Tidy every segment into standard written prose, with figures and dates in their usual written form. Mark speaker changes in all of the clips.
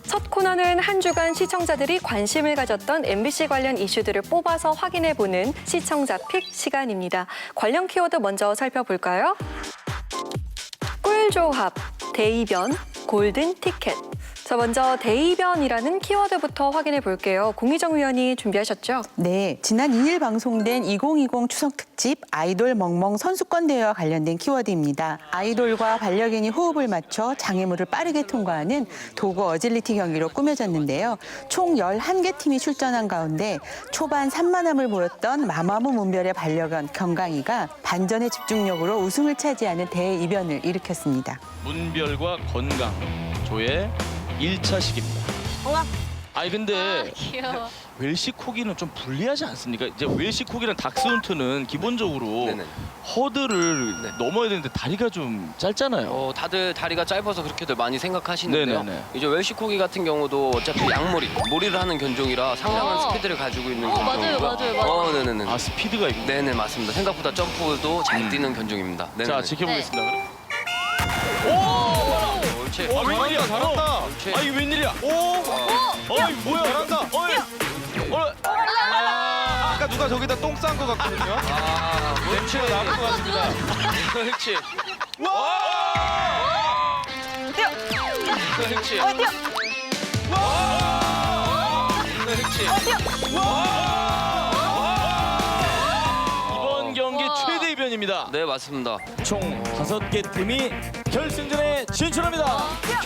Speaker 1: 첫 코너는 한 주간 시청자들이 관심을 가졌던 MBC 관련 이슈들을 뽑아서 확인해보는 시청자 픽 시간입니다. 관련 키워드 먼저 살펴볼까요? 꿀조합, 대이변, 골든 티켓. 자, 먼저 대이변이라는 키워드부터 확인해 볼게요. 공희정 위원이 준비하셨죠?
Speaker 2: 네, 지난 2일 방송된 2020 추석 특집 아이돌 멍멍 선수권 대회와 관련된 키워드입니다. 아이돌과 반려견이 호흡을 맞춰 장애물을 빠르게 통과하는 도구 어질리티 경기로 꾸며졌는데요. 총 11개 팀이 출전한 가운데 초반 산만함을 보였던 마마무 문별의 반려견 경강이가 반전의 집중력으로 우승을 차지하는 대이변을 일으켰습니다.
Speaker 3: 문별과 건강, 조의 1차식입니다.
Speaker 4: 건강.
Speaker 3: 아니 근데
Speaker 4: 귀여워.
Speaker 3: 웰시코기는 좀 불리하지 않습니까? 이제 웰시코기랑 닥스훈트는 기본적으로
Speaker 5: 네네.
Speaker 3: 허들을
Speaker 5: 네.
Speaker 3: 넘어야 되는데 다리가 좀 짧잖아요.
Speaker 5: 다들 다리가 짧아서 그렇게들 많이 생각하시는데요.
Speaker 3: 네네네.
Speaker 5: 이제 웰시코기 같은 경우도 어차피 양머리를 하는 견종이라 상당한
Speaker 4: 어.
Speaker 5: 스피드를 가지고 있는
Speaker 4: 맞아요,
Speaker 5: 견종이고요.
Speaker 4: 맞아요.
Speaker 5: 네네네.
Speaker 3: 아 스피드가 있고.
Speaker 5: 네네 맞습니다. 생각보다 점프도 잘 뛰는 견종입니다. 네네네.
Speaker 3: 자 지켜보겠습니다.
Speaker 4: 네.
Speaker 3: 오!
Speaker 5: 옳지.
Speaker 3: 웬일이야? 잘한다.
Speaker 5: 옳지.
Speaker 3: 아 이게 웬일이야? 오! 어이 뭐야? 잘한다. 어이.
Speaker 6: 아까 누가 저기다 똥 싼 것 같거든요.
Speaker 5: 냄새가
Speaker 6: 나올 것 같습니다.
Speaker 5: 그렇지.
Speaker 3: 와!
Speaker 5: 그렇지. 그렇지.
Speaker 3: 이번 경기 최대 이변입니다.
Speaker 5: 네 맞습니다.
Speaker 7: 총 5개 팀이 결승전에 진출합니다.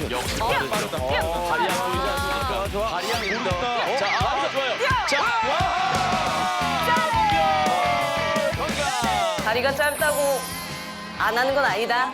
Speaker 3: 역시 빠르다. 다리야 보이지 않습니까? 다리야 보인다. 자, 좋아요. 자,
Speaker 4: 다리가 짧다고 안 하는 건 아니다.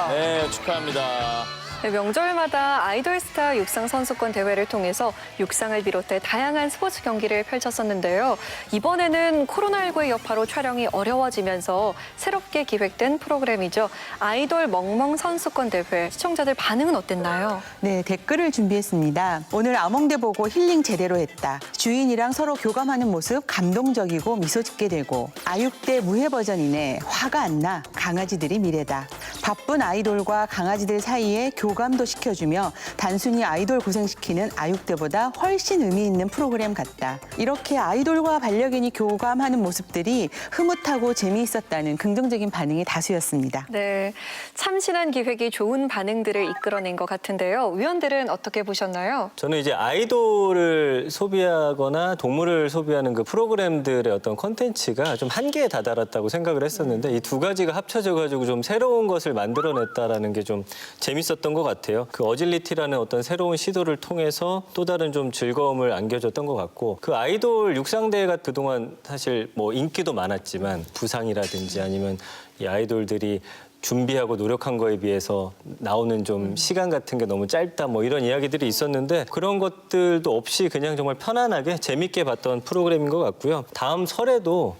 Speaker 7: 네, 축하합니다.
Speaker 1: 네, 명절마다 아이돌 스타 육상 선수권 대회를 통해서 육상을 비롯해 다양한 스포츠 경기를 펼쳤었는데요. 이번에는 코로나19의 여파로 촬영이 어려워지면서 새롭게 기획된 프로그램이죠. 아이돌 멍멍 선수권 대회. 시청자들 반응은 어땠나요?
Speaker 2: 네, 댓글을 준비했습니다. 오늘 아몽대 보고 힐링 제대로 했다. 주인이랑 서로 교감하는 모습 감동적이고 미소 짓게 되고 아육대 무해 버전이네. 화가 안 나. 강아지들이 미래다. 바쁜 아이돌과 강아지들 사이에 교감도 시켜주며 단순히 아이돌 고생시키는 아육대보다 훨씬 의미 있는 프로그램 같다. 이렇게 아이돌과 반려견이 교감하는 모습들이 흐뭇하고 재미있었다는 긍정적인 반응이 다수였습니다.
Speaker 1: 네, 참신한 기획이 좋은 반응들을 이끌어낸 것 같은데요. 위원들은 어떻게 보셨나요?
Speaker 7: 저는 이제 아이돌을 소비하거나 동물을 소비하는 그 프로그램들의 어떤 콘텐츠가 좀 한계에 다다랐다고 생각을 했었는데 이 두 가지가 합쳐져가지고 좀 새로운 것을 만들어냈다라는 게 좀 재밌었던 것 같아요. 그 어질리티라는 어떤 새로운 시도를 통해서 또 다른 좀 즐거움을 안겨줬던 것 같고 그 아이돌 육상대회가 그동안 사실 뭐 인기도 많았지만 부상이라든지 아니면 이 아이돌들이 준비하고 노력한 거에 비해서 나오는 좀 시간 같은 게 너무 짧다 뭐 이런 이야기들이 있었는데 그런 것들도 없이 그냥 정말 편안하게 재밌게 봤던 프로그램인 것 같고요. 다음 설에도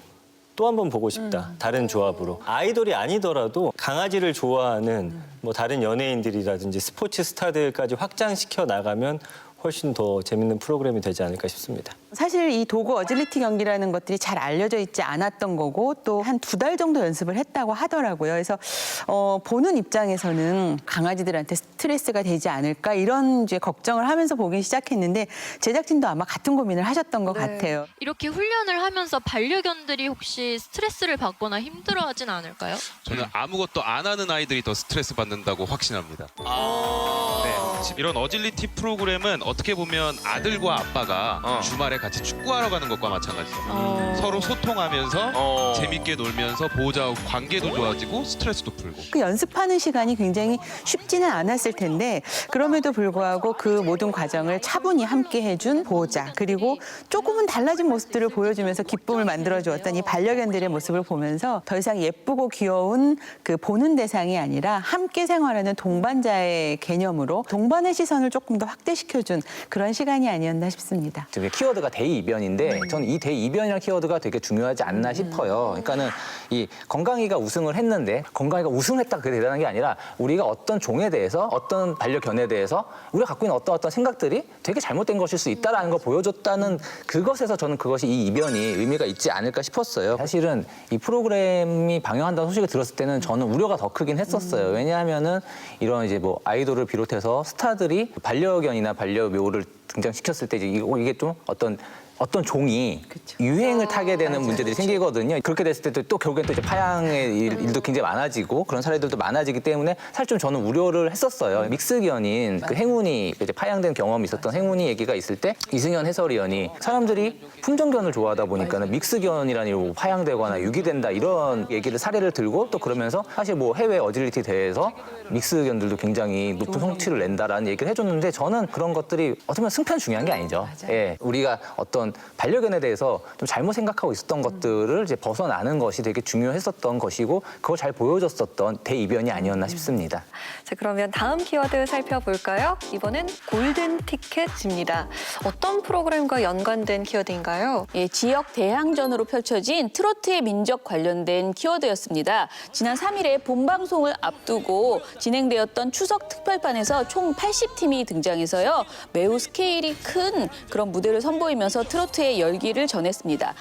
Speaker 7: 또 한 번 보고 싶다. 다른 조합으로. 아이돌이 아니더라도 강아지를 좋아하는 뭐 다른 연예인들이라든지 스포츠 스타들까지 확장시켜 나가면 훨씬 더 재밌는 프로그램이 되지 않을까 싶습니다.
Speaker 2: 사실 이 도구 어질리티 경기라는 것들이 잘 알려져 있지 않았던 거고 또 한 2달 정도 연습을 했다고 하더라고요. 그래서 보는 입장에서는 강아지들한테 스트레스가 되지 않을까 이런 이제 걱정을 하면서 보기 시작했는데 제작진도 아마 같은 고민을 하셨던 것 같아요.
Speaker 8: 이렇게 훈련을 하면서 반려견들이 혹시 스트레스를 받거나 힘들어하진 않을까요?
Speaker 6: 저는 아무것도 안 하는 아이들이 더 스트레스 받는다고 확신합니다. 네, 이런 어질리티 프로그램은 어떻게 보면 아들과 아빠가 주말에 같이 축구하러 가는 것과 마찬가지죠. 서로 소통하면서 재밌게 놀면서 보호자와 관계도 좋아지고 스트레스도 풀고.
Speaker 2: 그 연습하는 시간이 굉장히 쉽지는 않았을 텐데 그럼에도 불구하고 그 모든 과정을 차분히 함께 해준 보호자 그리고 조금은 달라진 모습들을 보여주면서 기쁨을 만들어주었던 이 반려견들의 모습을 보면서 더 이상 예쁘고 귀여운 그 보는 대상이 아니라 함께 생활하는 동반자의 개념으로 동반의 시선을 조금 더 확대시켜준 그런 시간이 아니었나 싶습니다.
Speaker 9: 되게 키워드가 키워드가 대이변인데 저는 이 대이변이라는 키워드가 되게 중요하지 않나 싶어요. 그러니까는 이 건강이가 우승을 했는데 건강이가 우승했다 그게 대단한 게 아니라 우리가 어떤 종에 대해서 어떤 반려견에 대해서 우리가 갖고 있는 어떤 생각들이 되게 잘못된 것일 수 있다라는 걸 보여줬다는 그것에서 저는 그것이 이 이변이 의미가 있지 않을까 싶었어요. 사실은 이 프로그램이 방영한다는 소식을 들었을 때는 저는 우려가 더 크긴 했었어요. 왜냐하면은 이런 이제 뭐 아이돌을 비롯해서 스타들이 반려견이나 반려묘를 등장시켰을 때 이게 좀 어떤 종이 유행을 타게 되는 문제들이 생기거든요. 그렇게 됐을 때 또 결국엔 또 이제 파양의 일도 굉장히 많아지고 그런 사례들도 많아지기 때문에 사실 좀 저는 우려를 했었어요. 믹스견인 그 행운이 이제 파양된 경험이 있었던 행운이 얘기가 있을 때 이승현 해설위원이 사람들이 품종견을 좋아하다 보니까는 믹스견이라니 뭐 파양되거나 유기된다 이런 얘기를 사례를 들고 또 그러면서 사실 뭐 해외 어질리티 대회에서 믹스견들도 굉장히 높은 성취를 낸다라는 얘기를 해줬는데 저는 그런 것들이 어떻게 보면 승패는 중요한 게 아니죠. 예, 우리가 어떤 반려견에 대해서 좀 잘못 생각하고 있었던 것들을 이제 벗어나는 것이 되게 중요했었던 것이고 그걸 잘 보여줬었던 대이변이 아니었나 싶습니다.
Speaker 1: 자, 그러면 다음 키워드 살펴볼까요? 이번엔 골든 티켓입니다. 어떤 프로그램과 연관된 키워드인가요?
Speaker 10: 예, 지역 대항전으로 펼쳐진 트로트의 민족 관련된 키워드였습니다. 지난 3일에 본방송을 앞두고 진행되었던 추석 특별판에서 총 80팀이 등장해서요. 매우 스케일이 큰 그런 무대를 선보이면서 트로트의 열기를 전했습니다.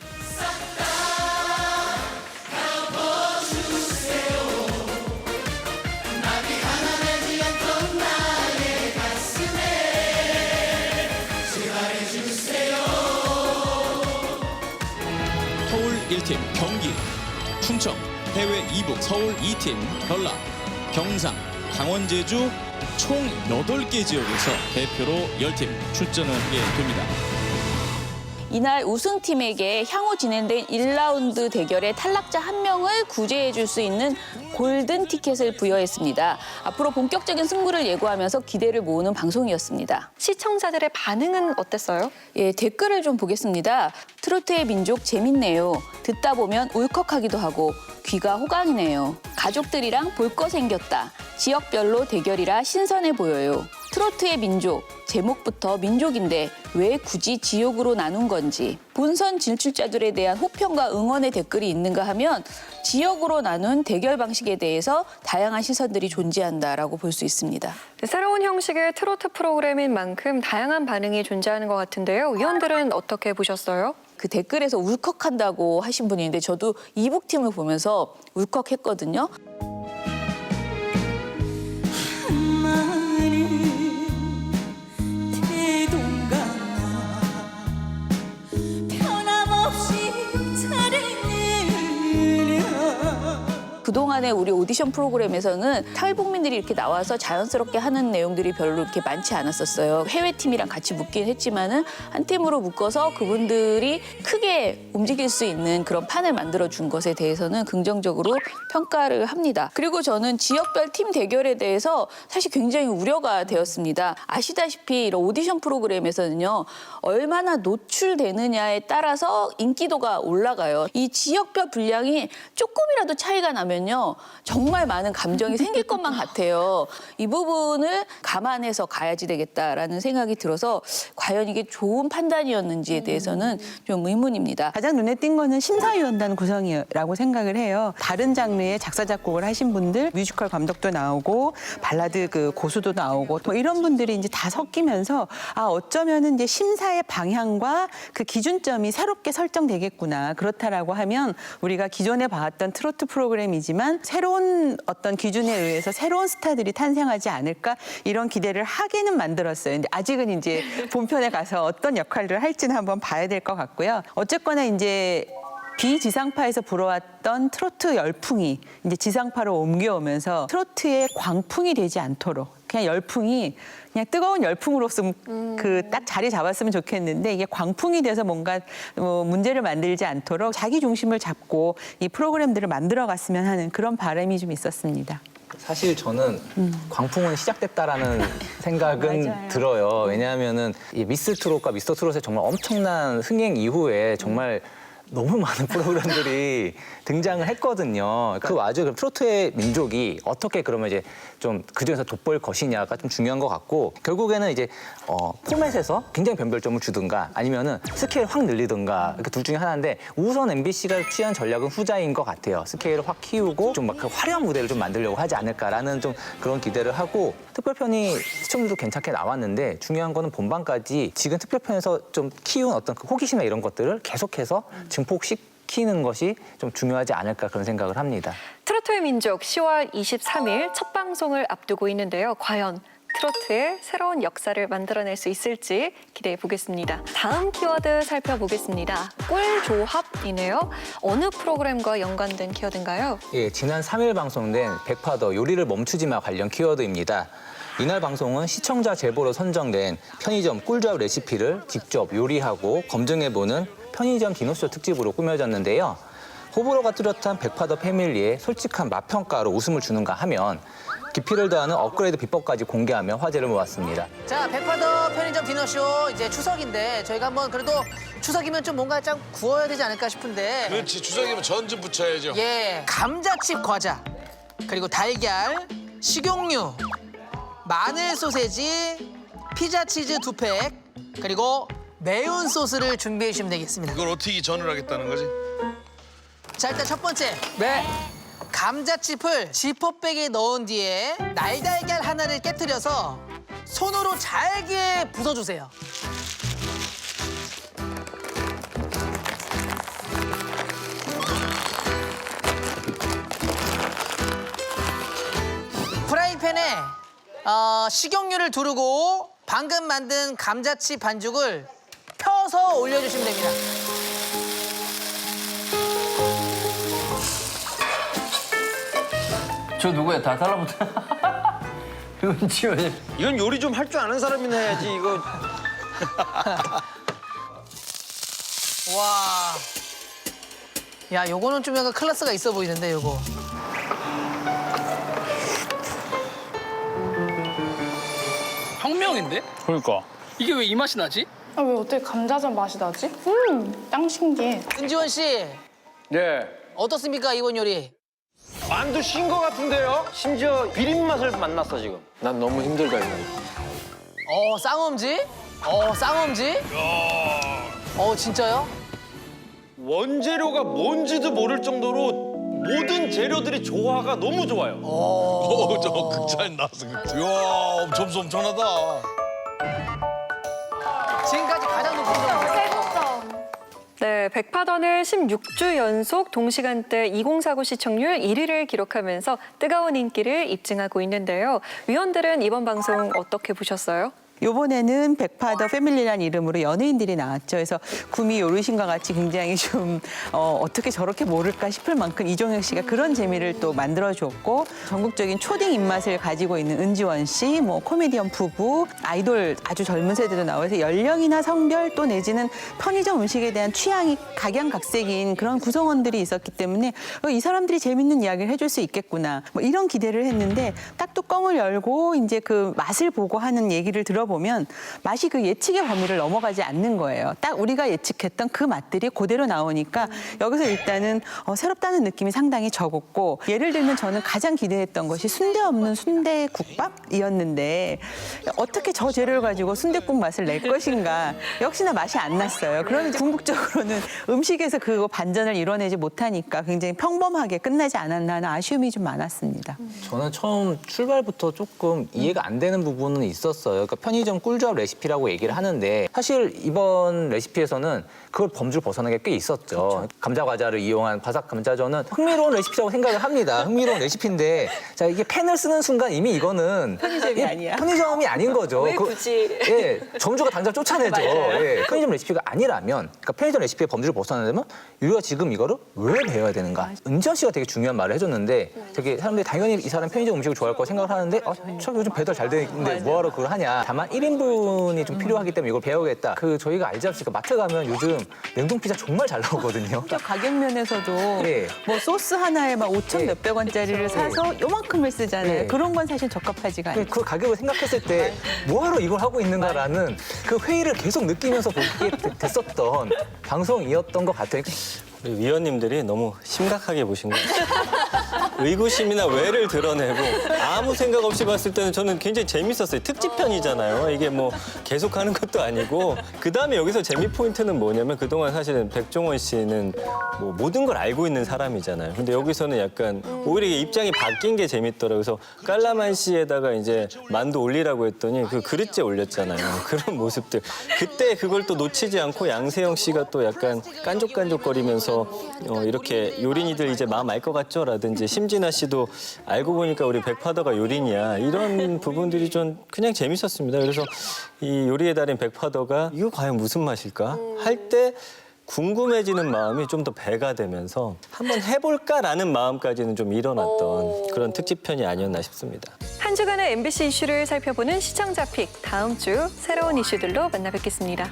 Speaker 11: 서울 1팀 경기, 충청, 해외 2부 서울 2팀 전라, 경상, 강원, 제주 총 8개 지역에서 대표로 10팀 출전을 하게 됩니다.
Speaker 10: 이날 우승팀에게 향후 진행된 1라운드 대결의 탈락자 1명을 구제해 줄 수 있는 골든 티켓을 부여했습니다. 앞으로 본격적인 승부를 예고하면서 기대를 모으는 방송이었습니다.
Speaker 1: 시청자들의 반응은 어땠어요?
Speaker 10: 예, 댓글을 좀 보겠습니다. 트로트의 민족 재밌네요. 듣다 보면 울컥하기도 하고 귀가 호강이네요. 가족들이랑 볼 거 생겼다. 지역별로 대결이라 신선해 보여요. 트로트의 민족, 제목부터 민족인데 왜 굳이 지역으로 나눈 건지. 본선 진출자들에 대한 호평과 응원의 댓글이 있는가 하면 지역으로 나눈 대결 방식에 대해서 다양한 시선들이 존재한다라고 볼 수 있습니다.
Speaker 1: 새로운 형식의 트로트 프로그램인 만큼 다양한 반응이 존재하는 것 같은데요. 위원들은 어떻게 보셨어요?
Speaker 10: 그 댓글에서 울컥한다고 하신 분이 있는데 저도 이북팀을 보면서 울컥했거든요. 그동안에 우리 오디션 프로그램에서는 탈북민들이 이렇게 나와서 자연스럽게 하는 내용들이 별로 이렇게 많지 않았었어요. 해외팀이랑 같이 묶긴 했지만은 한 팀으로 묶어서 그분들이 크게 움직일 수 있는 그런 판을 만들어준 것에 대해서는 긍정적으로 평가를 합니다. 그리고 저는 지역별 팀 대결에 대해서 사실 굉장히 우려가 되었습니다. 아시다시피 이런 오디션 프로그램에서는요. 얼마나 노출되느냐에 따라서 인기도가 올라가요. 이 지역별 분량이 조금이라도 차이가 나면요. 정말 많은 감정이 생길 것만 같아요. 이 부분을 감안해서 가야지 되겠다라는 생각이 들어서 과연 이게 좋은 판단이었는지에 대해서는 좀 의문입니다.
Speaker 2: 가장 눈에 띈 거는 심사위원단 구성이라고 생각을 해요. 다른 장르의 작사 작곡을 하신 분들, 뮤지컬 감독도 나오고 발라드 그 고수도 나오고 뭐 이런 분들이 이제 다 섞이면서 아 어쩌면은 이제 심사의 방향과 그 기준점이 새롭게 설정되겠구나. 그렇다라고 하면 우리가 기존에 봐왔던 트로트 프로그램이지만 새로운 어떤 기준에 의해서 새로운 스타들이 탄생하지 않을까 이런 기대를 하게는 만들었어요. 근데 아직은 이제 본편에 가서 어떤 역할을 할지는 한번 봐야 될 것 같고요. 어쨌거나 이제 비지상파에서 불어왔던 트로트 열풍이 이제 지상파로 옮겨오면서 트로트의 광풍이 되지 않도록 그냥 열풍이 그냥 뜨거운 열풍으로서 그 딱 자리 잡았으면 좋겠는데 이게 광풍이 돼서 뭔가 문제를 만들지 않도록 자기 중심을 잡고 이 프로그램들을 만들어갔으면 하는 그런 바람이 좀 있었습니다.
Speaker 9: 사실 저는 광풍은 시작됐다라는 생각은 들어요. 왜냐하면은 이 미스 트롯과 미스터 트롯의 정말 엄청난 흥행 이후에 정말 너무 많은 프로그램들이 등장을 했거든요. 그 와중에 트로트의 민족이 어떻게 그러면 이제 좀 그중에서 돋보일 것이냐가 좀 중요한 것 같고 결국에는 이제 포맷에서 굉장히 변별점을 주든가 아니면은 스케일을 확 늘리든가 이렇게 둘 중에 하나인데 우선 MBC가 취한 전략은 후자인 것 같아요. 스케일을 확 키우고 좀 막 그 화려한 무대를 좀 만들려고 하지 않을까라는 좀 그런 기대를 하고 특별편이 시청률도 괜찮게 나왔는데 중요한 거는 본방까지 지금 특별편에서 좀 키운 어떤 그 호기심이나 이런 것들을 계속해서 증폭시키는 것이 좀 중요하지 않을까 그런 생각을 합니다.
Speaker 1: 트로트의 민족 10월 23일 첫 방송을 앞두고 있는데요. 과연 트로트의 새로운 역사를 만들어낼 수 있을지 기대해 보겠습니다. 다음 키워드 살펴보겠습니다. 꿀조합이네요. 어느 프로그램과 연관된 키워드인가요?
Speaker 9: 예, 지난 3일 방송된 백파더 요리를 멈추지 마 관련 키워드입니다. 이날 방송은 시청자 제보로 선정된 편의점 꿀조합 레시피를 직접 요리하고 검증해보는 편의점 디너쇼 특집으로 꾸며졌는데요. 호불호가 뚜렷한 백파더 패밀리의 솔직한 맛평가로 웃음을 주는가 하면 깊이를 더하는 업그레이드 비법까지 공개하며 화제를 모았습니다.
Speaker 12: 자, 백파더 편의점 디너쇼 이제 추석인데 저희가 한번 그래도 추석이면 좀 뭔가 좀 구워야 되지 않을까 싶은데.
Speaker 3: 그렇지, 추석이면 전 좀 붙여야죠.
Speaker 12: 예, 감자칩 과자, 그리고 달걀, 식용유, 마늘 소세지, 피자 치즈 2팩, 그리고 매운 소스를 준비해 주시면 되겠습니다.
Speaker 3: 이걸 어떻게 전을 하겠다는 거지?
Speaker 12: 자, 일단 첫 번째. 네. 감자칩을 지퍼백에 넣은 뒤에 날달걀 하나를 깨트려서 손으로 잘게 부숴주세요. 프라이팬에 식용유를 두르고 방금 만든 감자칩 반죽을 펴서 올려주시면 됩니다.
Speaker 5: 저 누구야? 다 달라붙어. 이건 지금
Speaker 3: 이건 요리 좀 할 줄 아는 사람이나 해야지, 이거.
Speaker 12: 와. 야, 요거는 좀 약간 클래스가 있어 보이는데, 요거.
Speaker 13: 혁명인데?
Speaker 11: 그러니까.
Speaker 13: 이게 왜 이 맛이 나지?
Speaker 14: 아, 왜 어떻게 감자전 맛이 나지? 짱 신기해.
Speaker 12: 은지원 씨,
Speaker 3: 네.
Speaker 12: 어떻습니까, 이번 요리?
Speaker 3: 만두 신 거 같은데요? 심지어 비린 맛을 만났어, 지금.
Speaker 5: 난 너무 힘들다 이거.
Speaker 12: 쌍엄지? 쌍엄지? 진짜요?
Speaker 3: 원재료가 뭔지도 모를 정도로 모든 재료들이 조화가 너무 좋아요.
Speaker 11: 저 극찬 나왔어. 이야, 점수 엄청나다.
Speaker 12: 지금까지 가장 높은 점수.
Speaker 1: 네, 백파더는 16주 연속 동시간대 2049 시청률 1위를 기록하면서 뜨거운 인기를 입증하고 있는데요. 위원들은 이번 방송 어떻게 보셨어요?
Speaker 2: 이번에는 백파더 패밀리라는 이름으로 연예인들이 나왔죠. 그래서 구미 어르신과 같이 굉장히 좀 어떻게 저렇게 모를까 싶을 만큼 이종혁 씨가 그런 재미를 또 만들어줬고 전국적인 초딩 입맛을 가지고 있는 은지원 씨, 뭐 코미디언 부부, 아이돌 아주 젊은 세대도 나와서 연령이나 성별 또 내지는 편의점 음식에 대한 취향이 각양각색인 그런 구성원들이 있었기 때문에 이 사람들이 재밌는 이야기를 해줄 수 있겠구나. 뭐 이런 기대를 했는데 딱 뚜껑을 열고 이제 그 맛을 보고 하는 얘기를 들어보면 맛이 그 예측의 범위를 넘어가지 않는 거예요. 딱 우리가 예측했던 그 맛들이 그대로 나오니까 여기서 일단은 새롭다는 느낌이 상당히 적었고 예를 들면 저는 가장 기대했던 것이 순대 없는 순대국밥이었는데 어떻게 저 재료를 가지고 순대국 맛을 낼 것인가 역시나 맛이 안 났어요. 그러면 이제 궁극적으로는 음식에서 그 반전을 이뤄내지 못하니까 굉장히 평범하게 끝나지 않았나 하는 아쉬움이 좀 많았습니다.
Speaker 9: 저는 처음 출발부터 조금 이해가 안 되는 부분은 있었어요. 그러니까 편의점 꿀조합 레시피라고 얘기를 하는데 사실 이번 레시피에서는 그걸 범주를 벗어난 게 꽤 있었죠. 그렇죠. 감자 과자를 이용한 바삭 감자전은 흥미로운 레시피라고 생각을 합니다. 흥미로운 레시피인데 자 이게 펜을 쓰는 순간 이미 이거는
Speaker 2: 편의점이 아니야.
Speaker 9: 편의점이 아닌 거죠.
Speaker 1: 왜 굳이?
Speaker 9: 예, 점주가 당장 쫓아내죠. 예, 편의점 레시피가 아니라면 그러니까 편의점 레시피의 범주를 벗어나려면 우리가 지금 이거를 왜 배워야 되는가? 은지원 씨가 되게 중요한 말을 해줬는데 되게 사람들이 당연히 이 사람 편의점 음식을 좋아할 거 생각을 하는데 저 요즘 배달 잘 되는데 뭐하러 그걸 하냐. 다만 한 1인분이 좀 필요하기 때문에 이걸 배우겠다. 저희가 알지 않습니까? 마트 가면 요즘 냉동 피자 정말 잘 나오거든요.
Speaker 2: 가격 면에서도
Speaker 9: 네.
Speaker 2: 뭐 소스 하나에 막 5천 몇백 원짜리를 사서 요만큼을 쓰잖아요.
Speaker 9: 네.
Speaker 2: 그런 건 사실 적합하지가 않아요.
Speaker 9: 그 가격을 생각했을 때 뭐하러 이걸 하고 있는가라는 그 회의를 계속 느끼면서 보게 됐었던 방송이었던 것 같아요.
Speaker 7: 우리 위원님들이 너무 심각하게 보신 것 같아요. 의구심이나 왜를 드러내고 아무 생각 없이 봤을 때는 저는 굉장히 재밌었어요. 특집편이잖아요. 이게 뭐 계속 하는 것도 아니고. 그다음에 여기서 재미 포인트는 뭐냐면 그동안 사실은 백종원 씨는 뭐 모든 걸 알고 있는 사람이잖아요. 근데 여기서는 약간 오히려 이게 입장이 바뀐 게 재밌더라고요. 그래서 깔라만시에다가 이제 만두 올리라고 했더니 그 그릇째 올렸잖아요. 그런 모습들. 그때 그걸 또 놓치지 않고 양세형 씨가 또 약간 깐족깐족거리면서 이렇게 요린이들 이제 마음 알 것 같죠? 라든지 심진아 씨도 알고 보니까 우리 백파더가 요린이야. 이런 부분들이 좀 그냥 재밌었습니다. 그래서 이 요리의 달인 백파더가 이거 과연 무슨 맛일까? 할 때 궁금해지는 마음이 좀 더 배가 되면서 한번 해볼까라는 마음까지는 좀 일어났던 그런 특집편이 아니었나 싶습니다.
Speaker 1: 한 주간의 MBC 이슈를 살펴보는 시청자 픽. 다음 주 새로운 이슈들로 만나 뵙겠습니다.